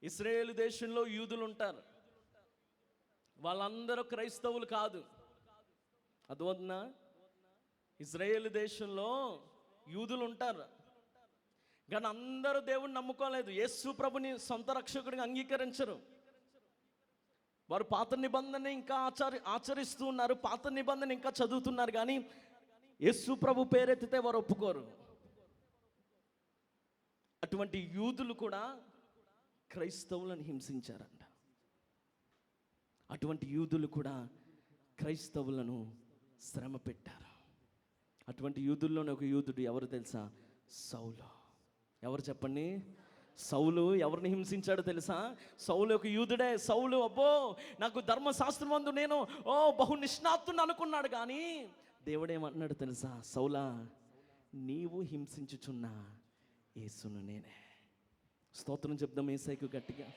ఇశ్రాయేలు దేశంలో యూదులు ఉంటారు, వాళ్ళందరూ క్రైస్తవులు కాదు. అదొద్దునా? ఇశ్రాయేలు దేశంలో యూదులు ఉంటారు, కానీ అందరూ దేవుని నమ్ముకోలేదు. యేసు ప్రభుని సొంత రక్షకుడిగా అంగీకరించరు. వారు పాత నిబంధన ఇంకా ఆచరిస్తూ ఉన్నారు, పాత నిబంధన ఇంకా చదువుతున్నారు, కానీ యేసు ప్రభు పేరెత్తితే వారు ఒప్పుకోరు. అటువంటి యూదులు కూడా క్రైస్తవులను హింసించారంట. అటువంటి యూదులు కూడా క్రైస్తవులను శ్రమ పెట్టారు. అటువంటి యూదుల్లోనే ఒక యూదుడు ఎవరు తెలుసా? సౌలు. ఎవరు చెప్పండి? సౌలు ఎవరిని హింసించాడో తెలుసా? సౌలు ఒక యూదుడే. సౌలు అబ్బో నాకు ధర్మశాస్త్రం అందు నేను బహు నిష్ణాతుని అనుకున్నాడు, కానీ దేవుడేమన్నాడు తెలుసా? సౌలా, నీవు హింసించుచున్న యేసును నేనే. స్తోత్రం చెప్దాం యేసయ్యకు గట్టిగా.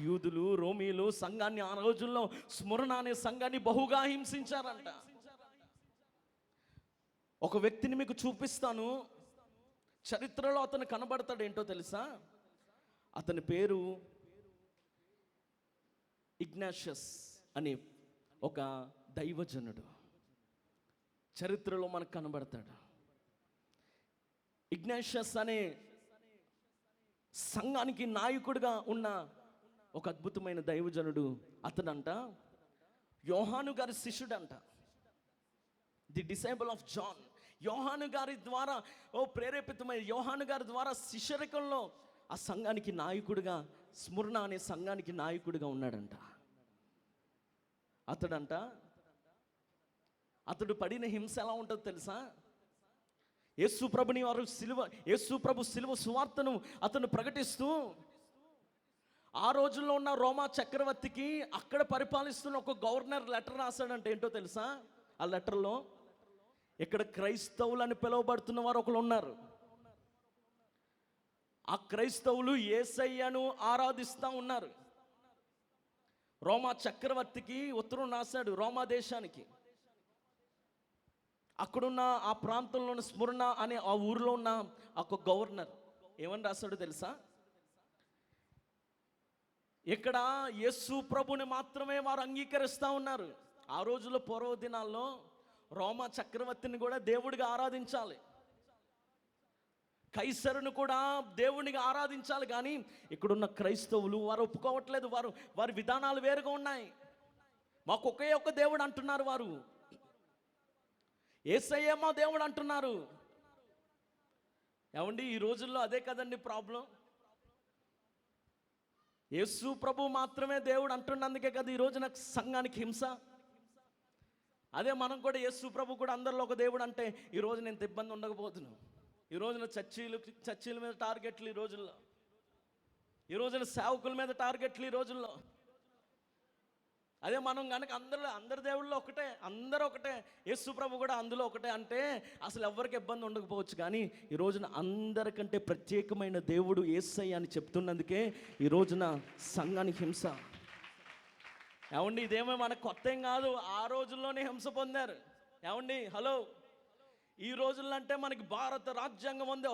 యూదులు, రోమీలు సంఘాన్ని ఆ రోజుల్లో, స్మరణ అనే సంఘాన్ని బహుగా హింసించారంట. ఒక వ్యక్తిని మీకు చూపిస్తాను, చరిత్రలో అతను కనబడతాడు. ఏంటో తెలుసా? అతని పేరు ఇగ్నాషియస్ అనే ఒక దైవజనుడు. చరిత్రలో మనకు కనబడతాడు. ఇగ్నాషియస్ అనే సంఘానికి నాయకుడిగా ఉన్న ఒక అద్భుతమైన దైవజనుడు. అతడంట యోహాను గారి శిష్యుడంట, ది డిసైబుల్ ఆఫ్ జాన్. యోహాను గారి ద్వారా ప్రేరేపితమైన యోహాను గారి ద్వారా శిష్యరికంలో ఆ సంఘానికి నాయకుడిగా, స్మరణ అనే సంఘానికి నాయకుడిగా ఉన్నాడంట. అతడు పడిన హింస ఎలా ఉంటుందో తెలుసా? యేసు ప్రభు సిలువ సువార్తను అతను ప్రకటిస్తూ ఆ రోజుల్లో ఉన్న రోమా చక్రవర్తికి అక్కడ పరిపాలిస్తున్న ఒక గవర్నర్ లెటర్ రాశాడంటే. ఏంటో తెలుసా? ఆ లెటర్లో ఇక్కడ క్రైస్తవులు అని పిలువబడుతున్న వారు ఒకరు ఉన్నారు. ఆ క్రైస్తవులు యేసయ్యను ఆరాధిస్తూ ఉన్నారు. రోమా చక్రవర్తికి ఉత్తరం రాశాడు, రోమా దేశానికి. అక్కడున్న ఆ ప్రాంతంలో ఉన్న స్మరణ అనే ఆ ఊరిలో ఉన్న ఒక గవర్నర్ ఏమని రాశాడో తెలుసా? ఇక్కడ యేసు ప్రభుని మాత్రమే వారు అంగీకరిస్తూ ఉన్నారు. ఆ రోజుల్లో పూర్వ దినాల్లో రోమా చక్రవర్తిని కూడా దేవుడిగా ఆరాధించాలి. కైసరును కూడా దేవునికి ఆరాధించాలి, కానీ ఇక్కడున్న క్రైస్తవులు వారు ఒప్పుకోవట్లేదు. వారి విధానాలు వేరుగా ఉన్నాయి. మాకు ఒకే ఒక్క దేవుడు అంటున్నారు వారు. యేసయ్యే మా దేవుడు అంటున్నారు. ఏమండి, ఈ రోజుల్లో అదే కదండి ప్రాబ్లం. యేసు ప్రభు మాత్రమే దేవుడు అంటున్నందుకే కదా ఈ రోజున సంఘానికి హింస. అదే మనం కూడా యేసు ప్రభు కూడా అందరిలో ఒక దేవుడు అంటే ఈ రోజున ఇంత ఇబ్బంది ఉండకపోతున్నాం. ఈ రోజున చర్చీల మీద టార్గెట్లు, ఈ రోజున సేవకుల మీద టార్గెట్లు ఈ రోజుల్లో. అదే మనం కనుక అందరి దేవుళ్ళు ఒకటే, అందరూ ఒకటే, యేసు ప్రభు కూడా అందులో ఒకటే అంటే అసలు ఎవరికి ఇబ్బంది ఉండకపోవచ్చు. కానీ ఈ రోజున అందరికంటే ప్రత్యేకమైన దేవుడు యేసయ్య అని చెప్తున్నందుకే ఈ రోజున సంఘానికి హింస. ఏమండి, ఇదేమో మనకు కొత్త ఏం కాదు. ఆ రోజుల్లోనే హింస పొందారు. ఏమండి, హలో, ఈ రోజుల్లో అంటే మనకి భారత రాజ్యాంగం ఉంది,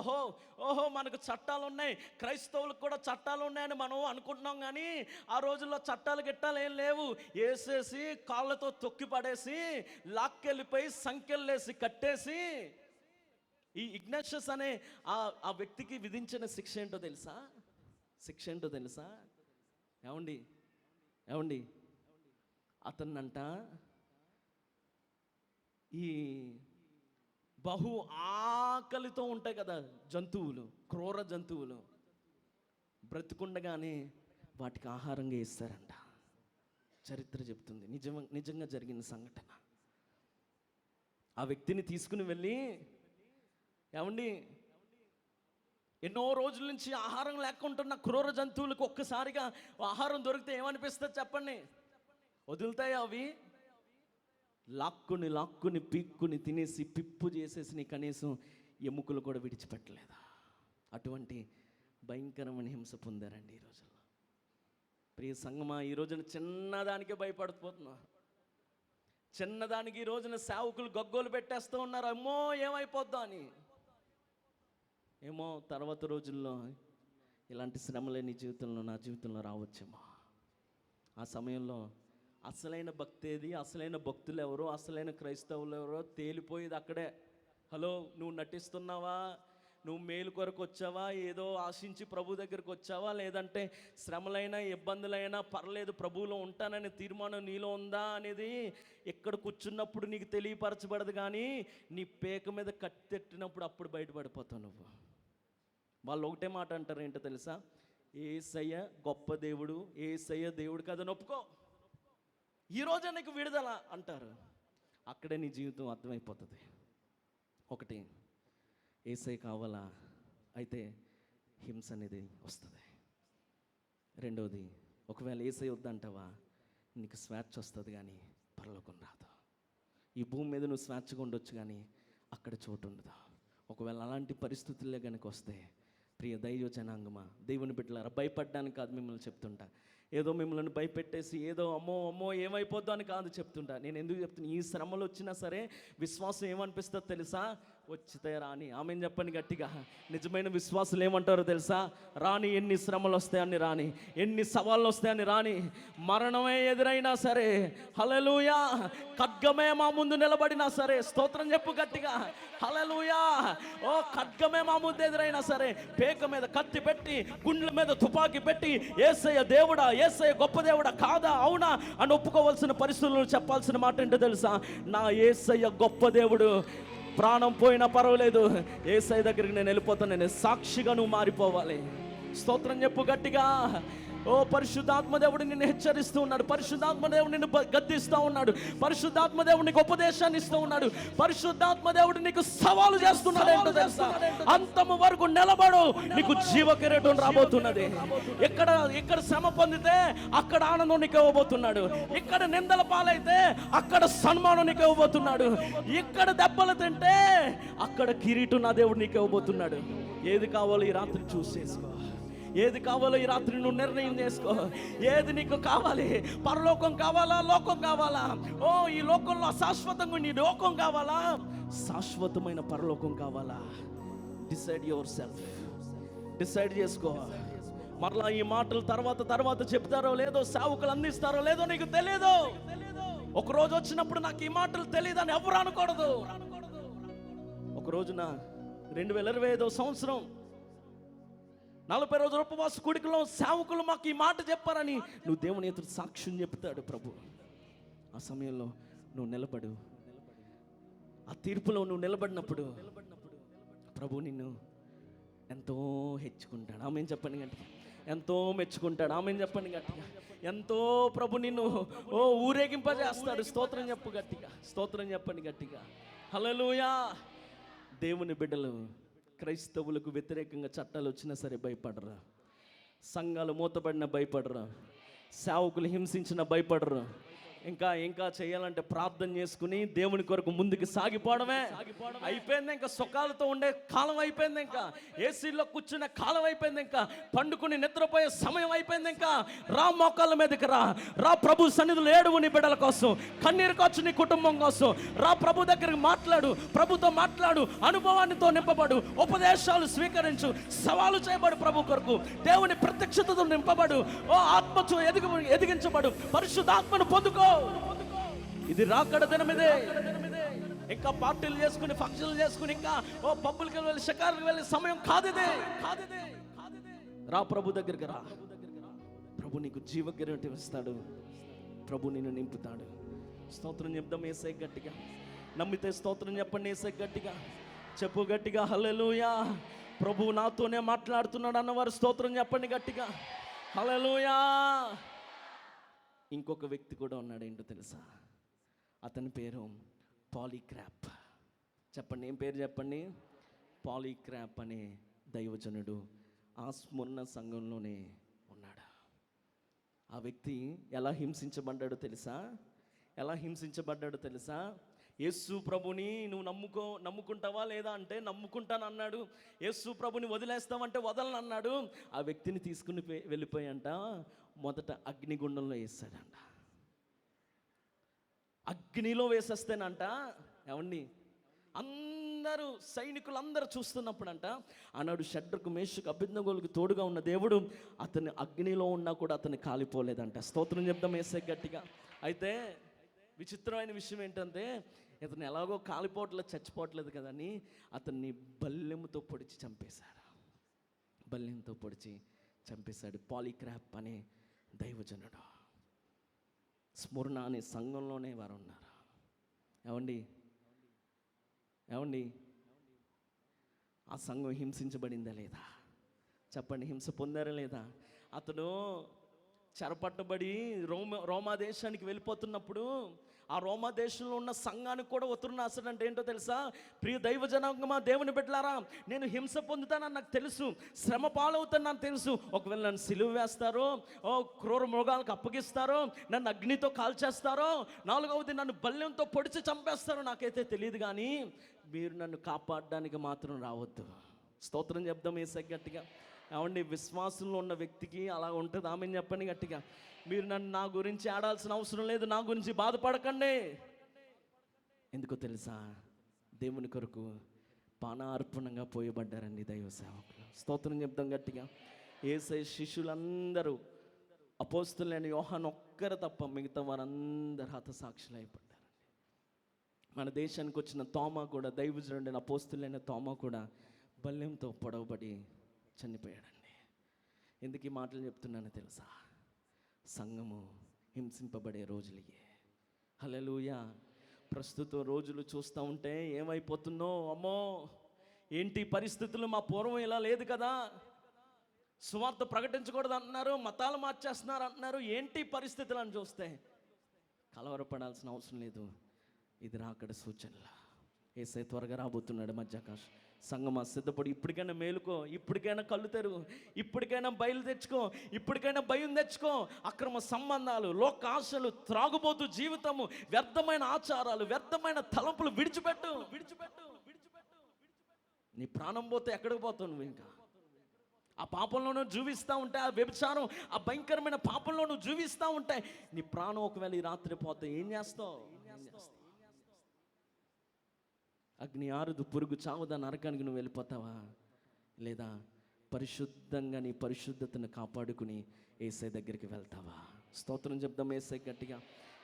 ఓహో మనకు చట్టాలు ఉన్నాయి, క్రైస్తవులకు కూడా చట్టాలు ఉన్నాయని మనం అనుకుంటున్నాం. కానీ ఆ రోజుల్లో చట్టాలు గిట్టాలు ఏం లేవు. వేసేసి కాళ్ళతో తొక్కి పడేసి లాక్కెళ్ళిపోయి సంఖ్యలేసి కట్టేసి ఈ ఇగ్నాషియస్ అనే ఆ వ్యక్తికి విధించిన శిక్ష ఏంటో తెలుసా? ఏమండి అతన్నంట ఈ బహు ఆకలితో ఉంటాయి కదా జంతువులు, క్రూర జంతువులు, బ్రతుకుండగానే వాటికి ఆహారంగా ఇస్తారంట. చరిత్ర చెప్తుంది, నిజంగా జరిగిన సంఘటన. ఆ వ్యక్తిని తీసుకుని వెళ్ళి, ఏమండి, ఎన్నో రోజుల నుంచి ఆహారం లేకుంటున్న క్రూర జంతువులకు ఒక్కసారిగా ఆహారం దొరికితే ఏమనిపిస్తుంది చెప్పండి? వదులుతాయి అవి? లాక్కుని పీక్కుని తినేసి పిప్పు చేసేసి కనీసం ఎముకలు కూడా విడిచిపెట్టలేదా? అటువంటి భయంకరమైన హింస పొందారండి ఈ రోజుల్లో. ప్రియ సంగమా, ఈ రోజున చిన్నదానికే భయపడిపోతున్నా. చిన్నదానికి ఈ రోజున సేవకులు గగ్గోలు పెట్టేస్తూ ఉన్నారు, అమ్మో ఏమైపోద్దా అని. ఏమో తర్వాత రోజుల్లో ఇలాంటి శ్రమలే నీ జీవితంలో, నా జీవితంలో రావచ్చేమో. ఆ సమయంలో అసలైన భక్తి ఏది, అసలైన భక్తులు ఎవరో, అసలైన క్రైస్తవులు ఎవరో తేలిపోయేది అక్కడే. హలో, నువ్వు నటిస్తున్నావా? నువ్వు మేలు కొరకు వచ్చావా? ఏదో ఆశించి ప్రభు దగ్గరకు వచ్చావా? లేదంటే శ్రమలైనా ఇబ్బందులైనా పర్లేదు ప్రభువులో ఉంటాననే తీర్మానం నీలో ఉందా అనేది ఎక్కడ కూర్చున్నప్పుడు నీకు తెలియపరచబడదు. కానీ నీ పేక మీద కట్టెట్టినప్పుడు అప్పుడు బయటపడిపోతావు నువ్వు. వాళ్ళు ఒకటే మాట అంటారు, ఏంటో తెలుసా? యేసయ్య గొప్ప దేవుడు, యేసయ్య దేవుడు కాదని ఒప్పుకో, ఈరోజే నీకు విడుదల అంటారు. అక్కడే నీ జీవితం అర్థమైపోతుంది. ఒకటి, యేసయ్య కావాలా, అయితే హింస అనేది వస్తుంది. రెండవది, ఒకవేళ యేసయ్య వద్దంటావా, నీకు స్వేచ్ఛ వస్తుంది కానీ పరలోకం రాదు. ఈ భూమి మీద నువ్వు స్వేచ్ఛగా ఉండొచ్చు కానీ అక్కడ చోటు ఉండదు. ఒకవేళ అలాంటి పరిస్థితుల్లో కనుక వస్తే, ప్రియ దైవ జనాంగమా, దేవుని బిడ్డలారా, భయపడ్డానికి కాదు మిమ్మల్ని చెప్తుంటా. ఏదో మిమ్మల్ని భయపెట్టేసి ఏదో అమ్మో ఏమైపోద్దో అని కాదు చెప్తుంటా. నేను ఎందుకు చెప్తున్నా, ఈ శ్రమలు వచ్చినా సరే విశ్వాసం ఏమనిపిస్తుందో తెలుసా? వచ్చితే రాని. ఆమెను చెప్పండి గట్టిగా. నిజమైన విశ్వాసులు ఏమంటారో తెలుసా? రాని, ఎన్ని శ్రమలు వస్తాయని రాని, ఎన్ని సవాళ్ళు వస్తాయని రాని, మరణమే ఎదురైనా సరే, హల్లెలూయా, ఖడ్గమే మా ముందు నిలబడినా సరే, స్తోత్రం చెప్పు గట్టిగా, హల్లెలూయా. ఓ ఖడ్గమే మా ముందు ఎదురైనా సరే, పేక మీద కత్తి పెట్టి, గుండెల మీద తుపాకీ పెట్టి, యేసయ్య దేవుడా, యేసయ్య గొప్ప దేవుడా, కాదా అవునా అని ఒప్పుకోవాల్సిన పరిస్థితులను చెప్పాల్సిన మాట ఏంటో తెలుసా? నా యేసయ్య గొప్ప దేవుడు, ప్రాణం పోయినా పర్వాలేదు, యేసయ్య దగ్గరికి నేను వెళ్ళిపోతాను, నేను సాక్షిగా నువ్వు మారిపోవాలి. స్తోత్రం చెప్పు గట్టిగా. ఓ పరిశుద్ధాత్మదేవుడు నిన్ను హెచ్చరిస్తూ ఉన్నాడు, పరిశుద్ధాత్మదేవుడు నిన్ను గద్దిస్తూ ఉన్నాడు, పరిశుద్ధాత్మదేవుడు నీకు ఉపదేశాన్ని ఇస్తూ ఉన్నాడు, పరిశుద్ధాత్మదేవుడు నీకు సవాలు చేస్తున్నాడు. ఏంటో తెలుసా? అంతము వరకు నిలబడు, నీకు జీవ కిరీటం రాబోతున్నది. ఎక్కడ శ్రమ పొందితే అక్కడ ఆనందం నీకు ఇవ్వబోతున్నాడు, ఇక్కడ నిందల పాలైతే అక్కడ సన్మానం నీకు ఇవ్వబోతున్నాడు, ఇక్కడ దెబ్బలు తింటే అక్కడ కిరీటం నా దేవుడు నీకు ఇవ్వబోతున్నాడు. ఏది కావాలో ఈ రాత్రి చూస్ చేసుకో, ఏది కావాలో ఈ రాత్రి నువ్వు నిర్ణయం చేసుకో. ఏది నీకు కావాలి? పరలోకం కావాలా, లోకం కావాలా? ఓ ఈ లోకంలో అశాశ్వతంగా నీ లోకం కావాలా, శాశ్వతమైన పరలోకం కావాలా? డిసైడ్ యువర్ సెల్ఫ్, డిసైడ్ చేసుకో. మరలా ఈ మాటలు తర్వాత చెప్తారో లేదో, సేవకులు అందిస్తారో లేదో నీకు తెలియదు. ఒక రోజు వచ్చినప్పుడు నాకు ఈ మాటలు తెలియదని ఎవరు అనకూడదు. ఒక రోజున 2025 సంవత్సరం 40 రోజుల ఉపవాస కూడికలో సేవకులు మాకు ఈ మాట చెప్పారని నువ్వు దేవుని ఎదురు సాక్ష్యం చెప్తాడు ప్రభు. ఆ సమయంలో నువ్వు నిలబడు. ఆ తీర్పులో నువ్వు నిలబడినప్పుడు ప్రభు నిన్ను ఎంతో హెచ్చుకుంటాడు. ఆమెను చెప్పండి గట్టిగా. ఎంతో మెచ్చుకుంటాడు. ఆమెను చెప్పండి గట్టిగా. ఎంతో ప్రభు నిన్ను ఊరేగింపజేస్తాడు. స్తోత్రం చెప్పు గట్టిగా. స్తోత్రం చెప్పండి గట్టిగా. హల్లెలూయా. దేవుని బిడ్డలు, క్రైస్తవులకు వ్యతిరేకంగా చట్టాలు వచ్చినా సరే భయపడరా. సంఘాలు మూతపడిన భయపడరా. సేవకులు హింసించిన భయపడరు. ఇంకా చేయాలంటే ప్రార్థన చేసుకుని దేవుని కొరకు ముందుకు సాగిపోవడమే. అయిపోయింది ఇంకా. సుఖాలతో ఉండే కాలం అయిపోయింది ఇంకా. ఏసీలో కూర్చునే కాలం అయిపోయింది ఇంకా. పండుకుని నిద్రపోయే సమయం అయిపోయింది ఇంకా. రా మోకాళ్ళ మీదకి రా ప్రభు సన్నిధిలో ఏడువు నీ బిడ్డల కోసం, కన్నీరు కాచు నీ కుటుంబం కోసం. రా ప్రభు దగ్గరికి మాట్లాడు, ప్రభుతో మాట్లాడు, అనుభవానితో నింపబడు, ఉపదేశాలు స్వీకరించు, సవాలు చేయబడు ప్రభు కొరకు, దేవుని ప్రత్యక్షతతో నింపబడు, ఆత్మతో ఎదిగించబడు, పరిశుద్ధాత్మను పొందుకో. ఇది రాకడ దినమిదే. ఇంకా పార్టీలు చేసుకుని, ఫంక్షన్లు చేసుకుని, ఇంకా పబ్బులకి వెళ్ళి, షికారులకు వెళ్ళే సమయం కాదిదే. రా ప్రభు దగ్గరికి రా. ప్రభు నీకు జీవగ్యారెంటీ ఇస్తాడు. ప్రభు నిన్ను నింపుతాడు. స్తోత్రం చెప్దాం యేసయ్య గట్టిగా. నమ్మితే స్తోత్రం చెప్పండి యేసయ్య గట్టిగా. చెప్పు గట్టిగా హల్లెలూయా. ప్రభు నాతోనే మాట్లాడుతున్నాడు అన్నవారు స్తోత్రం చెప్పండి గట్టిగా. హల్లెలూయా. ఇంకొక వ్యక్తి కూడా ఉన్నాడు. ఏంటో తెలుసా? అతని పేరు పాలీక్రాప్. చెప్పండి, ఏం పేరు చెప్పండి? పాలీక్రాప్ అనే దైవజనుడు ఆ స్మరణ సంఘంలోనే ఉన్నాడు. ఆ వ్యక్తి ఎలా హింసించబడ్డాడో తెలుసా? యేసు ప్రభుని నువ్వు నమ్ముకుంటావా లేదా అంటే నమ్ముకుంటాను అన్నాడు. యేసు ప్రభుని వదిలేస్తావంటే వదలను అన్నాడు. ఆ వ్యక్తిని తీసుకుని వెళ్ళిపోయంట మొదట అగ్నిగుండంలో వేస్తాడంట. అగ్నిలో వేసేస్తేనంట ఏమండి, అందరూ సైనికులందరూ చూస్తున్నప్పుడంట ఆనాడు షడ్రకు, మేషకు, అబేద్నెగోలకు తోడుగా ఉన్న దేవుడు అతని అగ్నిలో ఉన్నా కూడా అతన్ని కాలిపోలేదంట. స్తోత్రం చెప్దాం యేసయ్య గట్టిగా. అయితే విచిత్రమైన విషయం ఏంటంటే ఇతను ఎలాగో కాలిపోవట్లేదు, చచ్చిపోవట్లేదు కదని అతన్ని బల్లెముతో పొడిచి చంపేశాడు. పాలీక్రాప్ అనే దైవజనుడు. స్మరణ అనే సంఘంలోనే వారు ఉన్నారు. ఏమండి ఆ సంఘం హింసించబడిందా లేదా? చెప్పండి, హింస పొందారా లేదా? అతను చెరపట్టబడి రోమా దేశానికి వెళ్ళిపోతున్నప్పుడు ఆ రోమా దేశంలో ఉన్న సంఘానికి కూడా ఉత్తరం రాశాడంటే ఏంటో తెలుసా? ప్రియ దైవ జనాంగమా, దేవుని బిడ్డలారా, నేను హింస పొందుతానని నాకు తెలుసు, శ్రమ పాలవుతాను నాకు తెలుసు. ఒకవేళ నన్ను సిలువ వేస్తారో, క్రూర మృగాలకు అప్పగిస్తారో, నన్ను అగ్నితో కాల్చేస్తారో, 4వది నన్ను బల్లెంతో పొడిచి చంపేస్తారో నాకైతే తెలియదు, కానీ మీరు నన్ను కాపాడడానికి మాత్రం రావద్దు. స్తోత్రం చెప్దాం యేసయ్య గట్టిగా. ఏమండి, విశ్వాసంలో ఉన్న వ్యక్తికి అలా ఉంటుంది. ఆమె చెప్పండి గట్టిగా. మీరు నా గురించి ఆడాల్సిన అవసరం లేదు, నా గురించి బాధపడకండి. ఎందుకో తెలుసా? దేవుని కొరకు పానార్పణంగా పోయబడ్డారండి దైవ సేవకులు. స్తోత్రం చెప్దాం గట్టిగా. యేసయ్య శిష్యులందరూ, అపోస్తలులైన యోహాను ఒక్కరు తప్ప మిగతా వారందరూ హతసాక్షులు అయిపడ్డారండి. మన దేశానికి వచ్చిన తోమా కూడా, దైవజనుడైన అపోస్తలులైన తోమా కూడా బల్లెంతో పొడవబడి చనిపోయాడండి. ఎందుకు ఈ మాటలు చెప్తున్నానో తెలుసా? సంఘము హింసింపబడే రోజులయ్యే. హల్లెలూయా. ప్రస్తుత రోజులు చూస్తూ ఉంటే ఏమైపోతుందో, అమ్మో ఏంటి పరిస్థితులు, మా పూర్వం ఇలా లేదు కదా, సువార్త ప్రకటించకూడదు అంటున్నారు, మతాలు మార్చేస్తున్నారు అంటున్నారు, ఏంటి పరిస్థితులు అని చూస్తే కలవరపడాల్సిన అవసరం లేదు. ఇది రాకడ సూచనల. యేసయ్య త్వరగా రాబోతున్నాడు. మధ్యాకాశం సంగమా సిద్ధపడి, ఇప్పటికైనా మేలుకో, ఇప్పటికైనా కళ్ళు తెరువు, ఇప్పటికైనా బయలు తెచ్చుకో, ఇప్పటికైనా భయం తెచ్చుకో. అక్రమ సంబంధాలు, లోక ఆశలు, త్రాగుబోతు జీవితము, వ్యర్థమైన ఆచారాలు, వ్యర్థమైన తలంపులు విడిచిపెట్టు. నీ ప్రాణం పోతే ఎక్కడికి పోతావు నువ్వు? ఇంకా ఆ పాపంలోనూ జీవిస్తూ ఉంటే, ఆ వ్యభిచారం, ఆ భయంకరమైన పాపంలోనూ జీవిస్తూ ఉంటే నీ ప్రాణం ఒకవేళ ఈ రాత్రి పోతే ఏం చేస్తావు? అగ్ని ఆరుదు, పురుగు చావుదా, నరకానికి నువ్వు వెళ్ళిపోతావా? లేదా పరిశుద్ధంగా నీ పరిశుద్ధతను కాపాడుకుని యేసయ్య దగ్గరికి వెళ్తావా? స్తోత్రం చెప్దాం యేసయ్య గట్టిగా.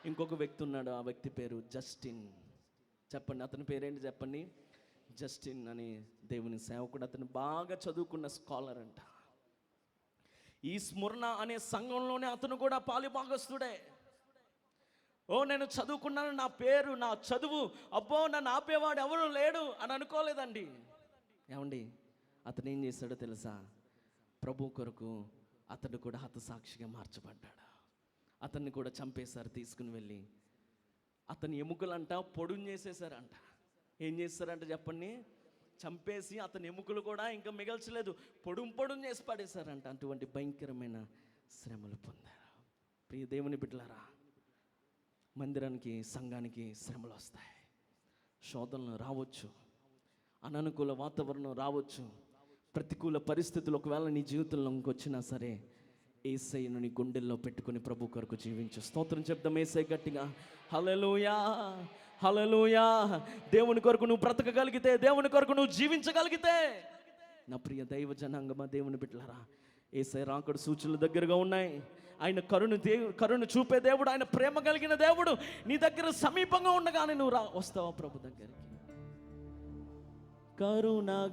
ఇంకొక వ్యక్తి ఉన్నాడు. ఆ వ్యక్తి పేరు జస్టిన్. చెప్పండి, అతని పేరేంటి చెప్పండి? జస్టిన్ అనే దేవుని సేవకుడు, అతను బాగా చదువుకున్న స్కాలర్ అంట. ఈ స్మరణ అనే సంఘంలోనే అతను కూడా పాలిభాగస్తుడే. నేను చదువుకున్నాను, నా పేరు, నా చదువు, అబ్బో నన్ను ఆపేవాడు ఎవరు లేడు అని అనుకోలేదండి. ఏమండి, అతను ఏం చేశాడో తెలుసా? ప్రభు కొరకు అతడు కూడా హతసాక్షిగా మార్చబడ్డాడు. అతన్ని కూడా చంపేశారు, తీసుకుని వెళ్ళి. అతని ఎముకలంట పొడుం చేసేసారంట. ఏం చేస్తారంట చెప్పండి? చంపేసి అతని ఎముకలు కూడా ఇంకా మిగల్చలేదు, పొడుం చేసి పడేశారంట. అటువంటి భయంకరమైన శ్రమలు పొందారు. ప్రియ దేవుని బిడ్డలారా, మందిరానికి, సంఘానికి శ్రమలు వస్తాయి, శోధనలు రావచ్చు, అననుకూల వాతావరణం రావచ్చు, ప్రతికూల పరిస్థితులు ఒకవేళ నీ జీవితంలోకి వచ్చినా సరే, యేసయ్యను నీ గుండెల్లో పెట్టుకుని ప్రభు కొరకు జీవించు. స్తోత్రం చెప్దాం యేసయ్య గట్టిగా. హల్లెలూయా, హల్లెలూయా. దేవుని కొరకు నువ్వు బ్రతకగలిగితే, దేవుని కొరకు నువ్వు జీవించగలిగితే, నా ప్రియ దైవ జనాంగమా, దేవుని బిడ్డలారా, యేసయ్య రాకడ సూచనలు దగ్గరగా ఉన్నాయి. ఆయన కరుణ చూపే దేవుడు, ఆయన ప్రేమ కలిగిన దేవుడు నీ దగ్గర సమీపంగా ఉండగానే నువ్వు వస్తావా ప్రభు దగ్గరికి? కరుణగల